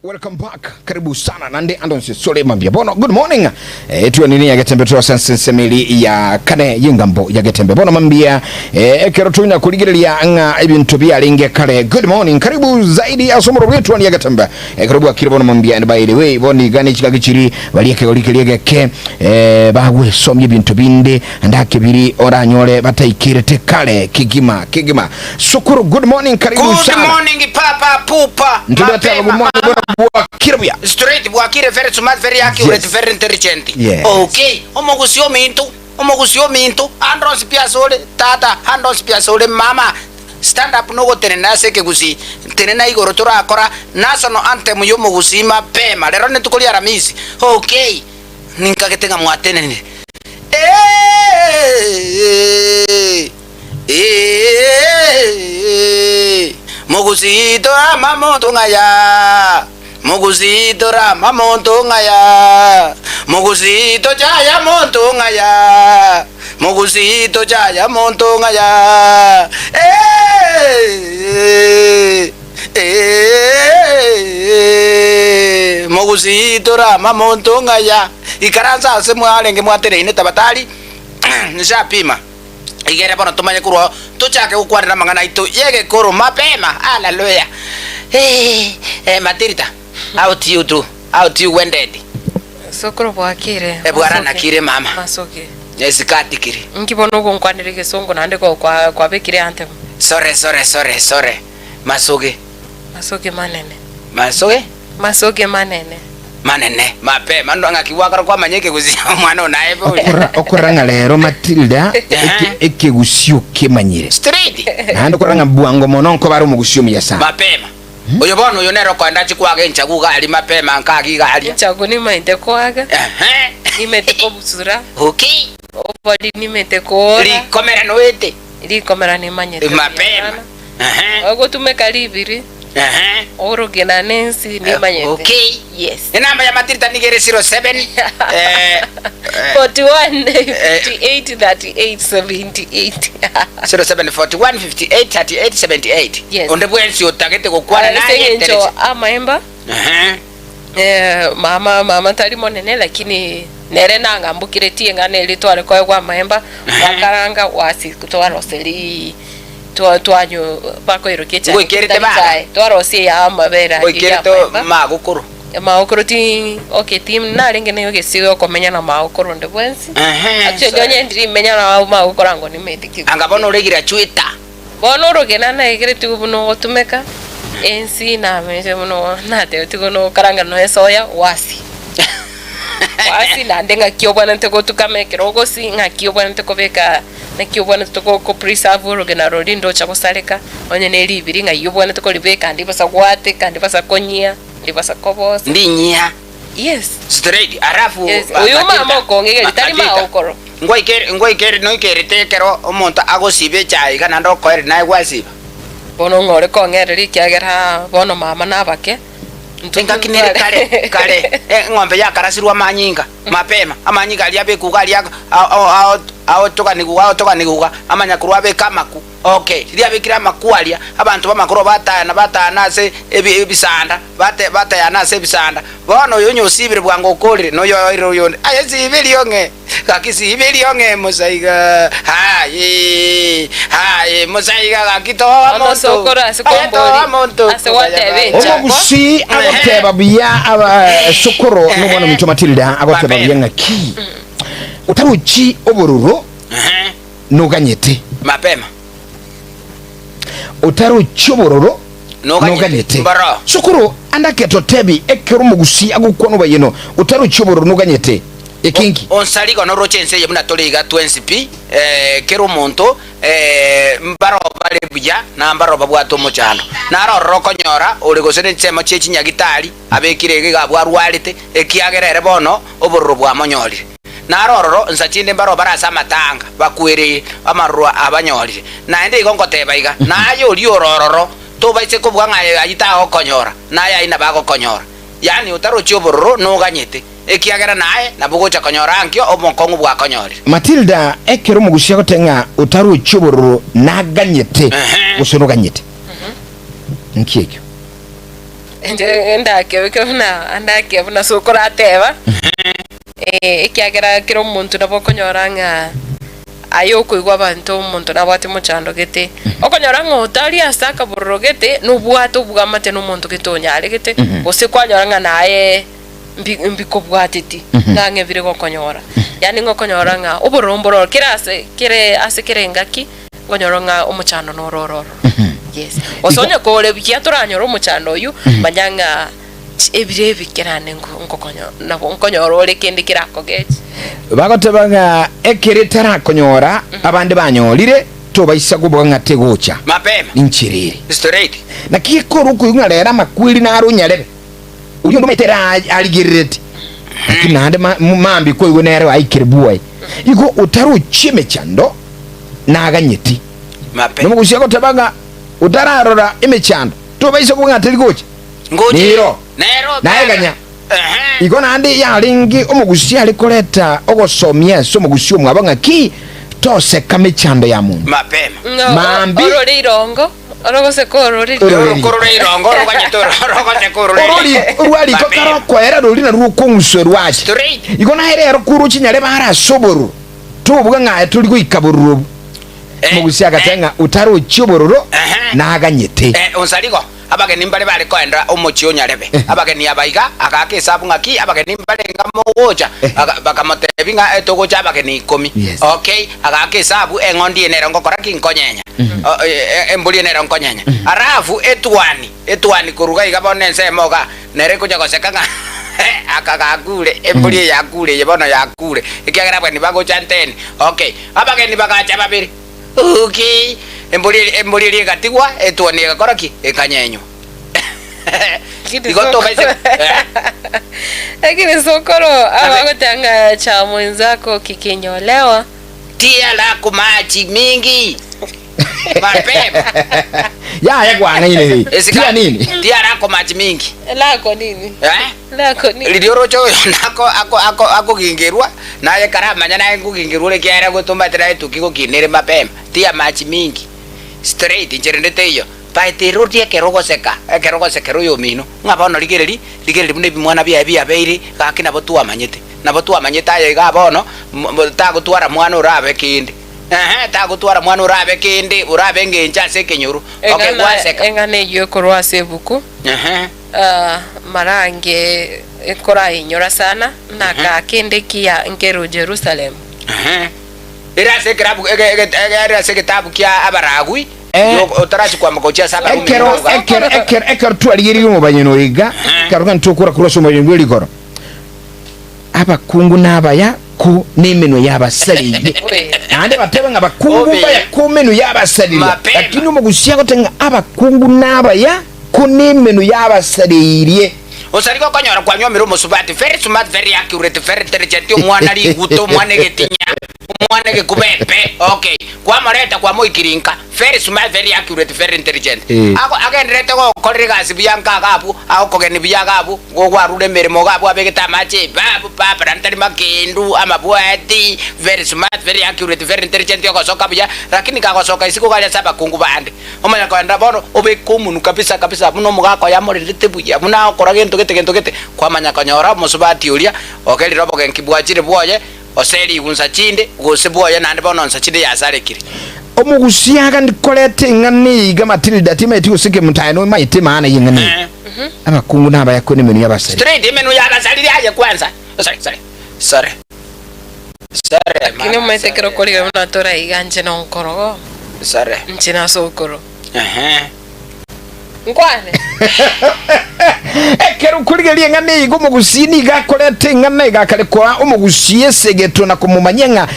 Welcome back. Karibu sana nande andonse sole mambia bono. Good morning. Tuwa nini ya getembe tuwa sensemeli ya kane yengambo ya getembe bono mambia kero tuwina kuligiri ya nga ibintu bia linge kare. Good morning. Karibu zaidi ya somoro wetu wani ya getembe karibu wa kiri bono mambia. And by the way boni gani chika kichiri walieke liege ke bawe somi ibintu binde andake biri oranyole bata ikirete kare kigima Sukuru. Good morning. Karibu sana. Good morning papa pupa. Ntudata good morning. Buakire Straight Buakire very smart, very accurate, very intelligent. Yes. Okay. Omogusio mintu. Andros piasole tata, andros piasole mama. Stand up no go tenena seke gusi. Tenena igoro tora akora national anthem yo mogusima pema. Lero ne tukoli aramisi. Okay. Ninka ketenga muatene. Mogusito amamonto ngaya. Mogusito ramamonto ngaya. Mogusito jaya monto ngaya. Mogusito jaya monto ngaya. Mogusito ramamonto ngaya. Ikaranza se mwalenge mwatere ine tabatali. Nishapima. Igere bono tumanye kurwa tuchake ukwarira mangana itu yege koro mapema. Hallelujah. Matirita, how do you do? How do you went it? Sokoro Buakire. Bwara nakire mama. Masoke. Yes, katikiri. Nkibono go nkwanire kesongo nande ko kwa bekire anthem. Sorry. Masoge. Masoke manene. Masoge? Masoke manene. Manene. Mapema ndo ngakiwakara kwa manyeke kuzia mwana onaye bo. Okoranga lero Matilda eke gusio kemanyire. Straight. Hando koranga buango mononko baro mugusio miyasa. Mapema. Oyo bono yo nero ko ndachi kwage nchagu gali mapema nkagi gali. Nchagu ni maite kwaga. Ni mete ko busura. Okay. Obali ni mete ko. Ri komera no ete. Ri komera ni manyete. Mapema. Ogo tumekali ibiri. Oro gena nensi ni manyete. Okay. Yes. Namba ya Matirita nigere 07 41 58 38 78 0741 58 38 78. Yes. Onde bwensi otagete kokwana naye njo amaemba. Mama tali monene lakini nere nanga mbukire tiengane litwale kwa maemba bakaranga wasi kutwara oseli twanyo bako irokecha ngwikirite ba twara osi ya mabera ngwikirito magukuru maokoro ti okay team na renge ne gesigo komenya na maokoro nde bwensi acho jonye ndiri menya na maokoro ngo ni mediki anga bono regira chuita bono rogena na igire tu buno otumeka ensi na meje buno na te tugono karanga no esoya wasi na ndenga kiobana nteko tukamekero gosi nga kiobana nteko beka na kiobana nteko ko preserve rogena rodindo cha kosaleka onye ne libiri nga yobana nteko libeka ndi basa gwate kandi basa konyia ndi basa kobos ndinyia. Yes, straight arafu yes uyu mama ko ngege litari ma okoro ngoikere no ikere tekero omonto agosibe chai kana ndo ko eri nae gwasiba bono ngore ko ngere rikyagera bono mama nabake ntinga kinere kare ngombe ya karasirwa manyinga mapema amanyinga aliabe kugali ao toka niguga amanya kurwa be kamaku. Okay liabe kira makwalia abantu bamakoro batana se ebisanda bate yana se bisanda bono yonyo sibire bwango okolire no yo ayesi ibelionge kakisi ibelionge mosaiga hayi mosaiga kakitoa moto sokora sikombori ase wate bencha omugusi agoteba bya aba sokoro no bono mito Matilda agoteba bya ngaki utaruchi obororo no ganyete mapema Otaro chobororo no ganyete sukuru andake totebi ekero mugusi agukono bayeno otaro chobororo no ganyete ekinki onsali kono rochense yebuna toliga 20p kero monto mbaro bale buya na mbaro babwato mochano naro rokonyora ole gosene chema chechi nyagitali abekirege gabwarwalite ekiagerere bono obororo bwa monyoli narororo nsachinde mbaro barasa matanga bakwere amarwa abanyolire naende igongoteba iga nayo oli orororo to baise ko bwanga ayita okonyora naye ina bago konyora yani utarochi obororo no ganyete ekiagera naye nabugocha konyora ankyo omonkongu bwa konyorire Matilda ekero mugushya gotenga utarochi obororo naganyete gusoro ganyete nkiyekyo nje ndake buna sokora ateba ikiagera kiro omonto nabo okonyora ng'a aye okoigwa abanto omonto nabwate mochando gete okonyora ng'a otari ase akabororo gete nobwate obwamate na omonto gete onyare gete gose kwanyora ng'a naye mbikobwateti ng'ang'e bire gokonyora yani ng'okonyora ng'a oborombororo kere ase engaki ngonyora ng'a omochando norororo yes osonye kore bikia toranyora omochando oyu manyanga ebire bikirane nkonyora ore kindi kirakogeje bagotebanga ekere tarakonyora abandi banyorire tobaisa kubuga ngate gocha mapema inchirire straight na kikoro kuyungarera makwiri na arunyarebe uyu ndo metera aligirete kinande mambi ko igonere aikire buwe iko utaru chime chando naganyeti mapema nomugushya gotebanga utararora imechando tobaisa kubuga ngate gocha nero naeganya iko nandi yalingi omugushya alikoleta ogosomya so mugushya mwabanga ki tose kamechando ya mundu mapema mambi orore irongo orogose korore irongo roganyetoro rogose korore urwali ko karo kwera rurina rukunguswe rwaje straight iko na here rukuru chinyare bara soboru tubuga ngaye turi kuikabururu mugushya gatenga utaro chibororo naganyete onsaligo abageni mbale bali kwenda omochi onyarebe abageni abaiga akake sabu ngaki abageni mbale ngamogocha bakamotebinga etogocha abageni 10 okay akake sabu engondi enero ngokora kinkonyenya embuli enero nkonyenya arafu etwani kuruga igabone nsemoga nere kuja kosekanga akagagure embuli yakure yebono yakure ikiagera bweni bagocha nteni okay abageni bagacha babiri okay embuli ligatigwa etwani gakoraki ekanyenyo Igoto baise lakini sokoro abagotanga cha mwenzako kikinyolewa tia lako maji mingi mapema ya gwana ile tia nini tia lako maji mingi lako nini lako nini lidiorocho ako kingerwa naye karama nyana ngukingirwa le kiara gutuma tira tukiko kinere mapema tia maji mingi straight injerendete iyo paitero tie kerogoseka yo mino ngabono ligereri bune bimwana bya beiri gakina botu amanyete na botu amanyete aye gabono tagutwara mwana urabe kindi tagutwara mwana urabe kindi urabe ngenja sekenyuru okay gwaseka engane yo korwa sebuku marange ekora inyora sana na ka kende kia ngero Jerusalem era sekitabu kia abaragwi otarachi kwa makocha saba ekero twaliyiri mu banyenoiga karuga ntokura kuroso mu banyengweli koro abakungu nabaya ku nemeno yabasalire ande batebe nga bakungu baya ku meno yabasalire lakini omugushya gotenga abakungu nabaya ku nemeno yabasalire osariko konyora kwanyo miro musubati very smart very accurate very intelligent mwana liguto mwana getinya mwana gekubepe okay kwa mareta kwa moikirinka very smart very accurate very intelligent ako agendrete ko korigasi byanka gabu ako kogeni byagabu go gwarude meremo gabu abegeta mache babu papa rantari makindu amabwati very smart very accurate very intelligent yoko soka bya lakini kako soka isiko kale saba kungu bande omanya kwenda bono obekumunu kabisa muno mugako yamorite buya muna okora gento gete kwa manya konyora musubati ulia okeli robo genkibwachire bwoye oseli gunsa chinde gosebwoye nande bono nsa chinde yasarekire omugusiaga ndikolete ngani ga Matilda timeti usike mutano maite maana yengani abakungu naba yakone menu yabasali straight menu yabasali yaje kwanza sorry kino mete kero koli una tora iganje na onkoro sorry nchina sokoro ngwane ekero kuligelie ngane igo mugusini gakolete ngane gakalekwa omugusiye segeto na kumumanyenga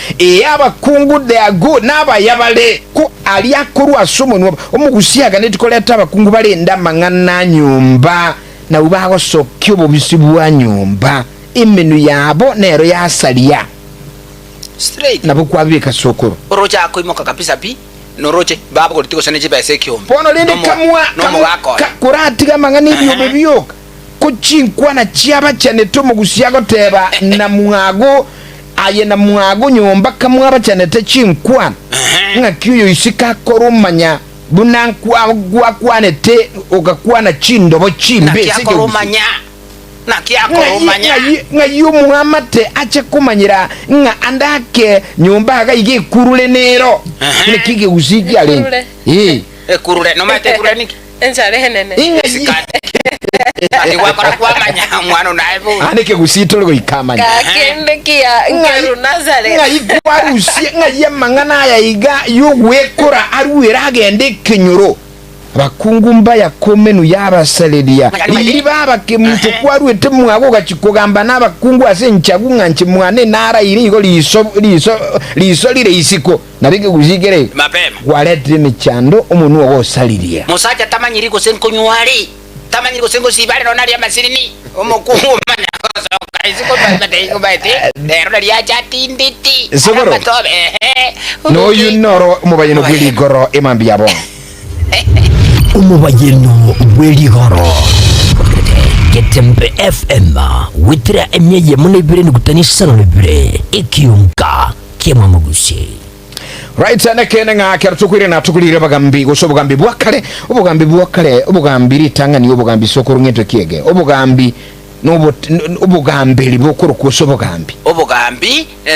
abakungu de ago naba yabale ko ali akoru asomo omugusiya ganeti koleta abakungu balenda mangana nyumba na ubago sokyo bobisibwa nyumba imenu yabo nero yasalia straight nabo kwabika sokoro orocha akoimoka kabisa bi noroche babo kolitiko seneje base kyombe pono lende kamwa kuratiga mangani byo bebyoka kuchinkwa na chiaba cyane to mugusiyago teba na mwago aye na mwago nyomba kamwa ba cyane te chinkwa nka kiyo isika korumanya buna kwanete ukakwana chindobo chimbe nga y'omwamate ache kumanyira nga andake nyumba agayige kurule nero ne kige usiki alenge kurule no mate kurule niki enchare henene ati wakora kwamanya mwana naibu aneke gusito lego ikamanya kakende kia ngeru nazare nga yikwarusi nga yamangana ya iga yogwekora aruwera agende kenyoro bakungumba yakomenu yabasaleria ili baba ke muntu kwarwete mwago gachikogamba nabakungu asenchagu nganchi mwane nara iri igo liso lire isiko nabike guzigere mapema walete michando umuntu wo saliria musacha tamanyiri ko senko nyuwali tamanyiri ko senko sibale no nali amasirini umukungu manya kosoka isiko bate ko bate nero ya chatinditi sogoro no yunoro mubayino bw'ligoro emambi yabo umubayino bw'eligoro Getembe FM witira emyeye munebire nigutanisana nebire ekiyunka kema mugusi right sana kenanga keratukwire na tukulire bagambi gusho bugambi bwakale ubugambi litangani ubugambi sokuru ngento kiege ubugambi ubugambeli bukuru kusho bugambi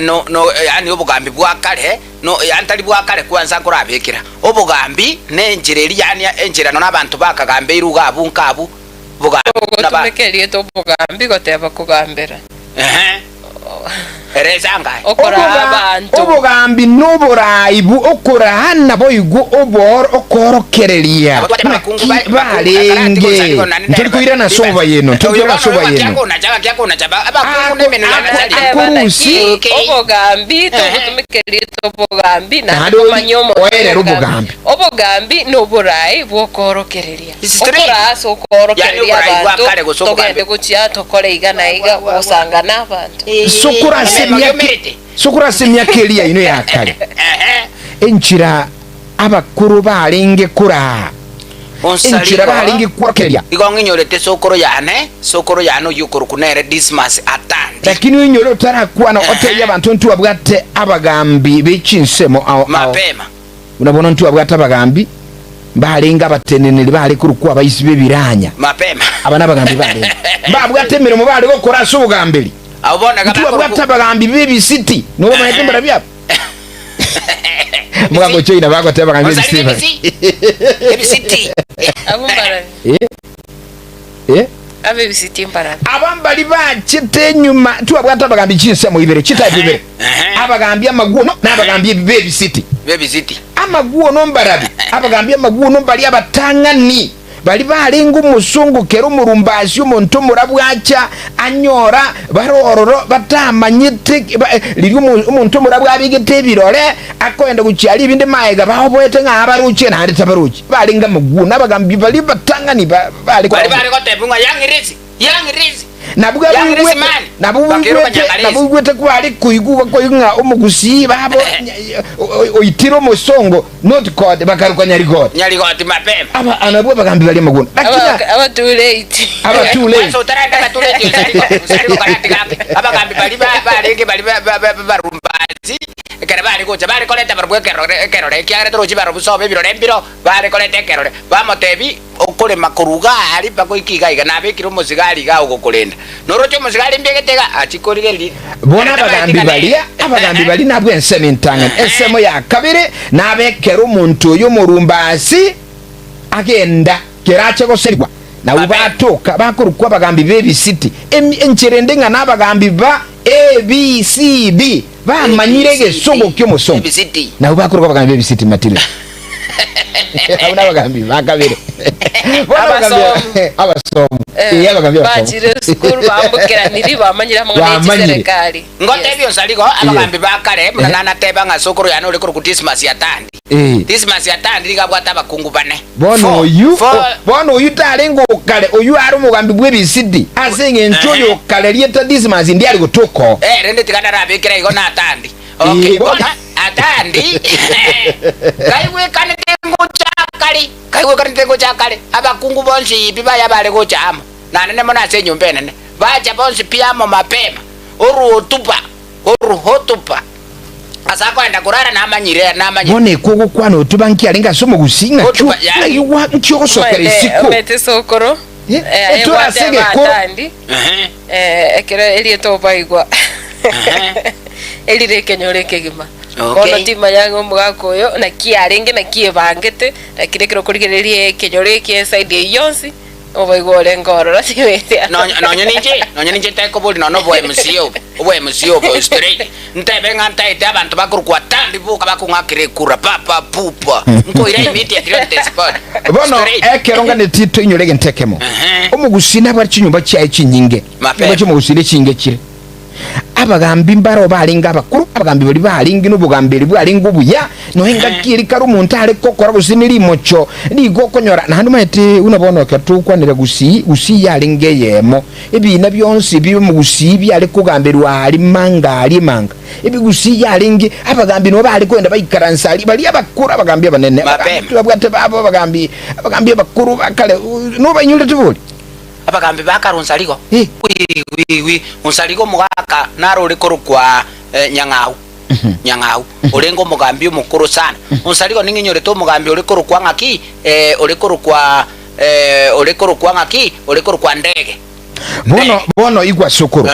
no yani ubugambi bwakale no yantali bwakale kwanza kurabekira ubugambi nenjireri yani enjirano nabantu bakagambe iruga abunkabu bugambi nabakerie to bugambi goteba kugambira erezanga okora abantu ubugambi n'uburaibu okora hana boyugo obor okorokereria balenge nturi kuira na soba yeno obugambi tubutumekerie to bugambi na kumanyomo obugambi n'uburai bwokorokereria okora sokorokereria abantu togende gucia tokore igana iga osanga n'abantu sukura semya kelia ino yakale enchira abakuru balenge kura enchira balenge kwakelia igonginyorete sokoro yano yukuru kunere Dismas atandi lakini winyoro tarakwa na oteya abantu ntu abwate abagambi bechinsemo mapema unabona ntu abwate abagambi balenga bateneneli bali kurukwa bayisi bebiranya mapema abana abagambi balenga babwate mirimo bali gukora subugambeli abona gabagwa bagambi bibi city no mahitembera bya mugago choina bago tabagambi bibi city abumbara abe bisiti mbara abambali bachite nyuma tuabwata bagambi chinse mu ibere chita ibere abagambi amaguo no nabagambi bibi city amaguo no mbarabi abagambi amaguo no mbali abatangani bali balenga umusungu kero umurumbazi umuntu murabwacha anyora barororo batamanyite liri umuntu murabwabigite birore akoenda gucyali ibindi maega bahoboyete nk'abaruke nandi tabaruke balenga mugu nabagambi bali batangani bali ko tebunga yangirizi nabugwete kwali kuiguba ko yunga umugusi babo oyitiro musongo not code bakaruka nyarigoti mapema aba anabwo bagambi bali maguna aba too late so taranda too late sariko karatika abagambi bali barumbazi kare bali ko jabari koleta barbwe kerore kyare tro jibaro busobe birore mbiro bali koleta kerore bamotebi okole makuruga ali bako ikiga igana bekiro musigari ga ugokolenda norocho musigari mbegetega achikorigeri bona abagambi bali nabwo enseme ntanga ensemo ya kabiri nabekero umuntu yo murumbasi agenda kerache ko serwa na ubatoka bakurukwa abagambi bebi city encherende nga nabagambi ba ABCD bamanyirege songo kyo musongo na ubakurukwa abagambi bebi city matile abuna bagambi bakabere abasomo bachire school bambukira niri bamanyira mwana serikali ngote byo saliko abagambi bakare munana teba nga sokoro yano uri ku Dismas yatandi Dismas yatandi ligabwata abakungu bane bono uyu talengo kale uyu ari umugambi bw'ebisidi asenge ntoyo kale lieta Dismas ndi ali gutoko rende tikana rabikira igo na atandi okay atandi kaiwe kanitengo chakale abakungu bonsi ipiba yabale ko chama nane mona senyumbe nene bacha bonsi piamo mapema oru hotupa asa kwenda kurara namanyire bone kugo kwano tubanki alinga somo gusinga cyo ayiwa cyo sokere isiko mete sokoro to asege ko ekere eli to baigwa eli rekenyore kegima kono tima yango mugako yo na kiarenge na kiebangete na kirekero kurigererie kenyore ki side yonsi obaigwa lengoro la siwete no nyinje tako boli no boy MCO boy straight ntebe nganta ite abantu bakuru kwa tandi buka bakungakire kura papa pupa nko ira immediate spot bono ekeronga ne tito inyolege ntekemo omugusina bwa chinyumba cyaye chinyinge bacho mugusire chinge kire abagambi mbaro balinga bakuru abagambi bali balinga n'ubugambiri bwalinga ubuya no hinga kiri karu muntu ale kokora gusiniri mocho ligo konyora na handu mate unabona katukwanira gusi yalinge yemo ibi nabyonsi bibe mu gusi byale kugambirwa ali manga ibi gusi yalinge abagambi no bali kwenda bayikaransali bali abakuru abagambi abanene abagate babo abagambi bakuru bakale no banyule tubuli abagambi bakarunsaliko wi unsaliko mugaka naro urikoro kwa nyang'au urengo mugambi umukuru sana unsaliko ninginyore to mugambi urikoro kwa ngaki urikoro kwa ngaki urikoro kwa ndege bono igwa sokoro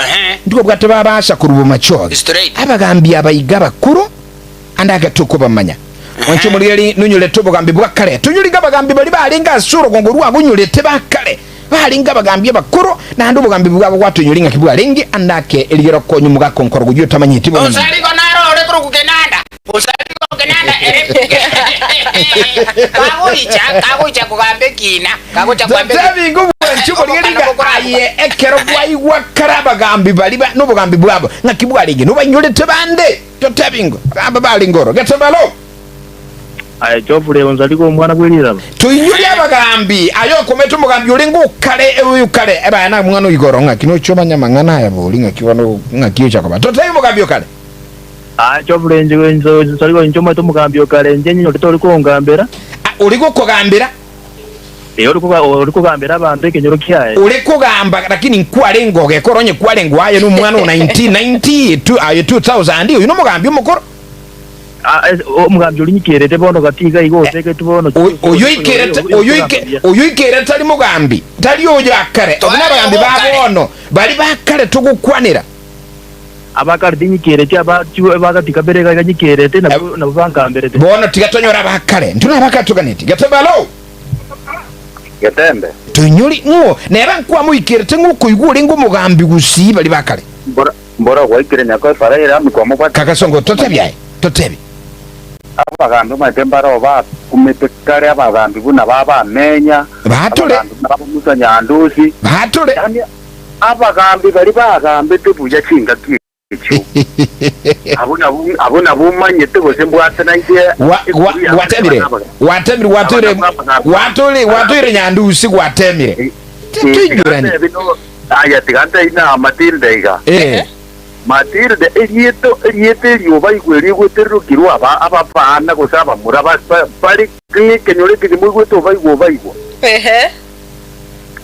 ndiko bwate babasha kurubu machoge abagambi abayiga bakuru andaka tukubamanya wancho muliyeli nunyule to mugambi bwakale tunyuliga abagambi bali balinga suro gongorwa gunyule te bakale balinga bagambye bakuru nando bugambi bwabo gwatunyulinga kibwa lingi andake eliyero konyu mugako nkoro gujyo tamanyiti bona usaliko naro ole kuru kugenanda kagoicha kugambe kina kagoicha kugambe tabi ngubu nchuko linga aye ekero bwaiwa karabagambi bali no bugambi bwabo nakibwa lingi no banyule tebande to tabingo aba balingoro gatambalo aye chofule onzaliko mwana kwelira tuinyuli abagambi ayo kometo mugambi ulinga ukale eba na mwana uyigoronga kino chomanya mangana ya bolinga kiwano ngakiyo chakaba totayi mugambi ukale chofule nzaliko nchoma to mugambi ukale njenyo toli kongambera uliko kugambira uliko gambira abantu ekenyoro kyaye uliko gamba lakini nkwale ngoge koronye kwale ngwaye no mwana 1992 ayo 2000 uyu no mugambi umukoro omugambi olinyikirete bono katiga igoseke tubono oyuikere tali mugambi tali oyo akare obuna bagambi babono bali bakare tugukwanira abakare dinyikirete abakatika bereka ganyikirete na bankambirete bono tigatonyora bakare ntuna bakatuganiti gatebalo Getembe tunyuri ngo neba nkwa muikirete nguko igure ngo mugambi gusi bali bakare mbora gwaikire nyako farera mikwa kwa kakasongo totebyaye totebi abagambi matembaro ba kumetekare abagambi buna baba menya batule musa nyandusi batule yani abagambi bali bagambi tubuja chinga kicho abuna bumanyete gose mbwate naide watule nyandusi gwatemire tujurani aya tiganda ina Matilde iga Matilde eliete lioba igweri gweterro kirwa abapana gosaba muraba bari kenyore kirimu gweto baigwa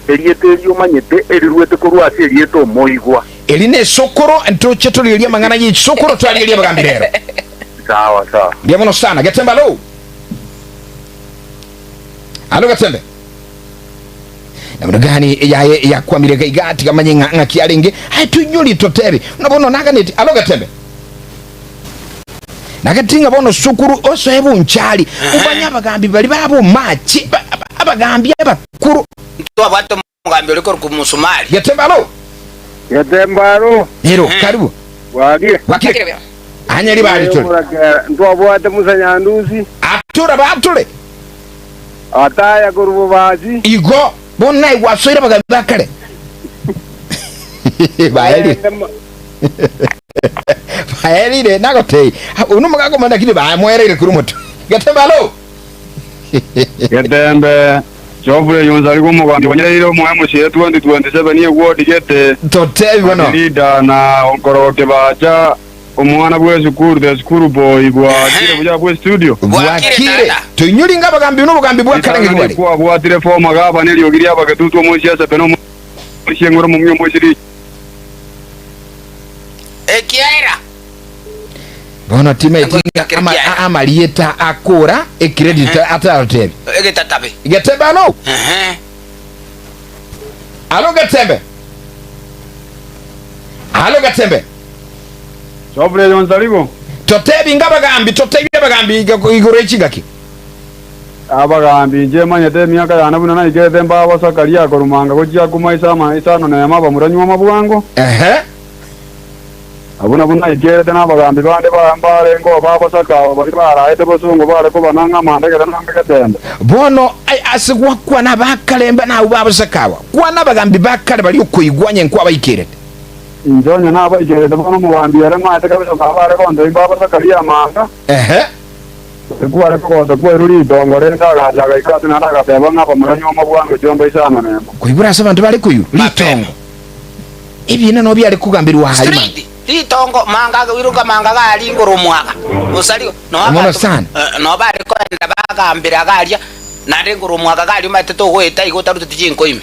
eliete liomanyete elirwete kurwa ase elieto moigwa eline sokoro ntoche tulilia mangana yi sokoro twalilia bagambi rero sawa biamono sana Gatembe alo Gatembe namna gani ya kwamireka igati kamanye nga kialinge hai tunyuli totebi unabona naganeti alo Gatembe nagatinga bono sukuru oso hebu nchali ubanya abagambi bali babo machi abagambi abakuru ntwa bato mugambi uliko kumusumali Gatembe alo hero karibu wakire anyali bali tuli ntwa bwate musanyanduzi batule ataya kurubo bazi igo bona igwasoira bagambi bakale bayeli nagote uno mugago manda kini bamwerere kuri moto Gatembe chofule yonzaliko mugambi wanyaliro muhemu sie 2027 ye ward gete totebi bono leader na onkoroke bacha omwana bwe school the school boy bwakire buja bwe studio bwakire tunyuli ngaba gambi uno mugambi bwakale ngibali kwa bwatire forma gaba nelio giria bagatutwa mu siasa peno shengoro mu myo musiri ekiaira bono teammate ama lieta akora e credit atarotebi Getatabe. Getembe alo alo Getembe alo Getembe Sobre Gonzaligo. totebi ngabagambi igoro ekigaki Abagambi je manyete myaka yana buna na igeze mbaba sakaria korumanga kujya kumaisa maisa no nema bamuranywa mabwango. Abuna buna igeze na bagambi bande bambare ngo baba saka bari baraite bosungu bare ko bananga mandege nanga Getembe. Bono asigwa kwa nabakalemba na ubabasakawa kwa nabagambi bakale bali okuyigwanye nkwa bayikere Injonya naba igeze bono mugambi yara mate kabisa babare ko ndo baba sakaria manga. Kuare ko to ko ruri dongore ndaga jaga ikatu na ndaga beba ngapa muranyo mabwango jomba isana nembo kuibura se bantu bali kuyu litongo ibine no byali kugambirwa halima litongo manga wiruka manga gali ngoro mwaka usaligo no abantu sana no bali ko ndabagambira galya nande ngoro mwaka gali mateto gweta igotaruta tijinko ime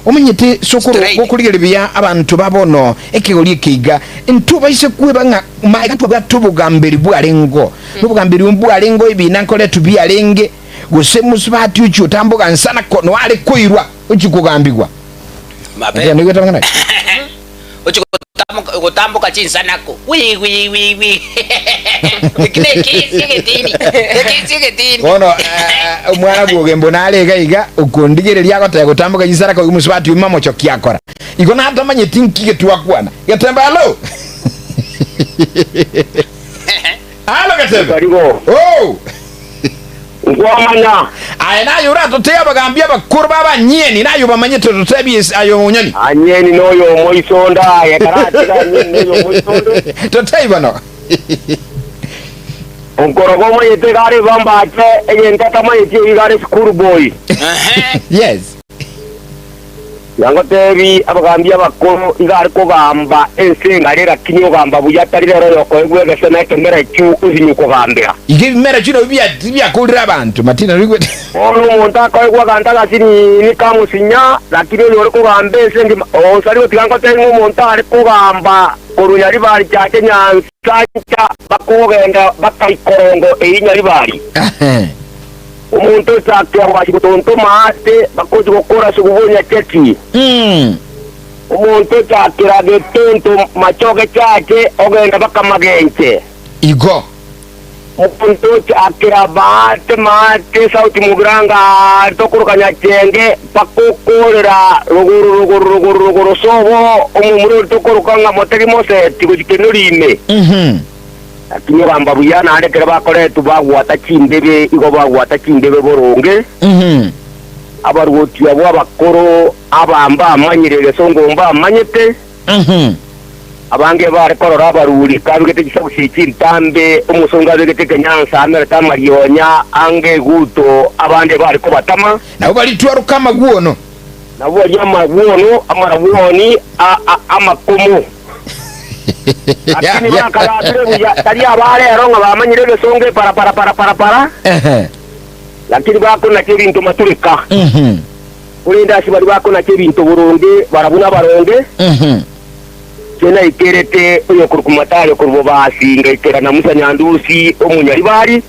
omenyete sokoro okuligerebya abantu babono ekegoli ekiga ntuba ise kweba nga magantu gatubugambiri bwalengo nubugambiri bwalengo ibina nkole tubyalenge gose musibati uchi utambuka nsana kono wale koirwa uchi kugambirwa mabe ndio ngana uchi kutambuka chinsanako wi Kiki ono umwana bwogembo nalega iga ukundigereria agota gutambuka chinsanako ko musibati umamo cyo kyakora iko na hata manye tinkige tuwakwana Getembe alo alo Getembe oh Ngwamanya aya nayo ratoteya bagambya bakuru babanyeni nayo bamanye totebi ayo munyoni anyeni noyo moisonda ya karatira nyeni noyo moisonda toteyi bano onkorogomo yete gare bambache eyenta tama yete gare school boy yes yango tebi abagambya bakuru igare ko gamba ensenga rera kinyo gamba buyatari rero yoko egwega sena kemera chu uzinyuko gambira ige bimera chino bya kulira abantu matina rigwe ono monta ko egwa ganta gasini ni kamusinya lakini yoro ko gambe ensengi o sari otigango tengo monta ari ko gamba korunyari bari cyake nyansancha bakogenda bakayikorongo eyinyari bari umuntu sakya washikutonto mate bakozi gukora sugubunya keti umuntu sakira getonto machoke cyake ogenda bakamagenche igo umuntu sakira mate sauti mugranga tokurukanya chenge pakukorera ruguru sobo umumuri tokurukanga moteri mose tikujikenurime Kinyo gamba buyana arekera bakore tubagwata kindebe igo bagwata kindebe boronge abarwoti abo abakoro abamba amanyirege songomba amanyete abange bare korora abaruri kabigete gisabushiki ntambe umusonga begete kenyansa amera tamaryonya ange guto abande bare ko batama nabo bali twaruka amaguono nabo yamaguono amarabuoni amakomo Akini bakara bya tari abare ronga bamanyirege songe para lakini bakona kebintu maturika ulinda shibari bakona kebintu buronge barabuna baronge kena ikerete uyo kurukumatale kurubasi ngekera na musa nyandusi omunyari bari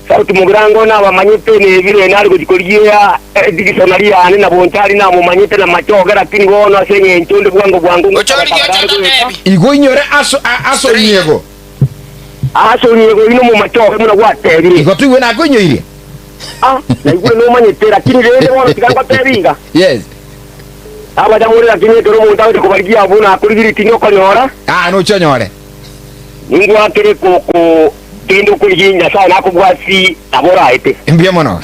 sauti mugirango na bamanyete ne bire nari gukoriya digisonari yani na bontari na mumanyete na machoga lakini bono asenye ntonde bwango igo inyore aso nyego ino mu machoga muna gwateri igo tuwe na gonyoire na igo no manyete lakini rero bono tigango teringa yes abada muri lakini toro mu ndawe ko bargiya buna kurigiri tinyo konyora no chonyore ningu akere ko kendo kuliginya sana kubwasi aboraite mbiemono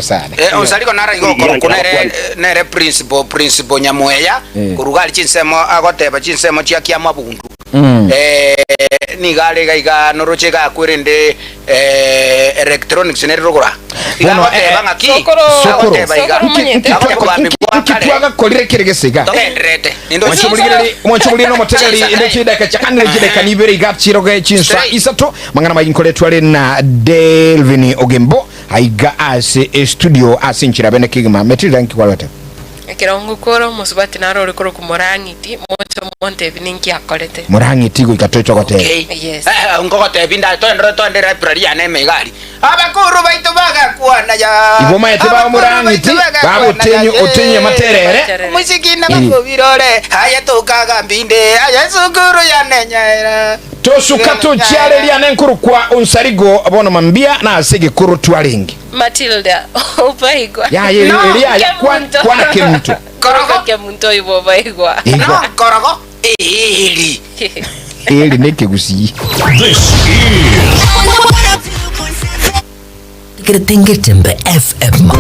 sana onsaliko nara igo kunere nere principle nyamweya kurugali chinsemo agoteba chinsemo chiakia mabundu ni gale gaiga noroche ga kwirende electronics ne rogora bono ngaki sokoro kitwaga kolire kiregesiga mwanchumulire no motegeli inde chidaka chakanire chidaka nibere igapchiroge chinsa isato mangana mayinkoletwa na Delvin Ogembo aiga ase studio asinchira bene kigima metira nkikwalata Kirongo koro musubati naro uri koro kumurangiti moto monte bininki akorete. Murangiti go ikatocho gote. Okay. Yes. Ngogote binda twende library ya neme gari. Abakuru baitu baga kuana ya. Igoma yete ba murangiti babo utenye materere. Musiki na bako birore haya tokaga mbinde haya sukuru ya nenya. Tosukato chale lya nenkuru kwa unsarigo abono mambia na asige kuru twalingi. Matilda upaigwa. Ya elia ya kwa kemuntu. Korogo kemuntu ibo baigwa. No korogo eli. Eli nekigusi. This is Getembe FM.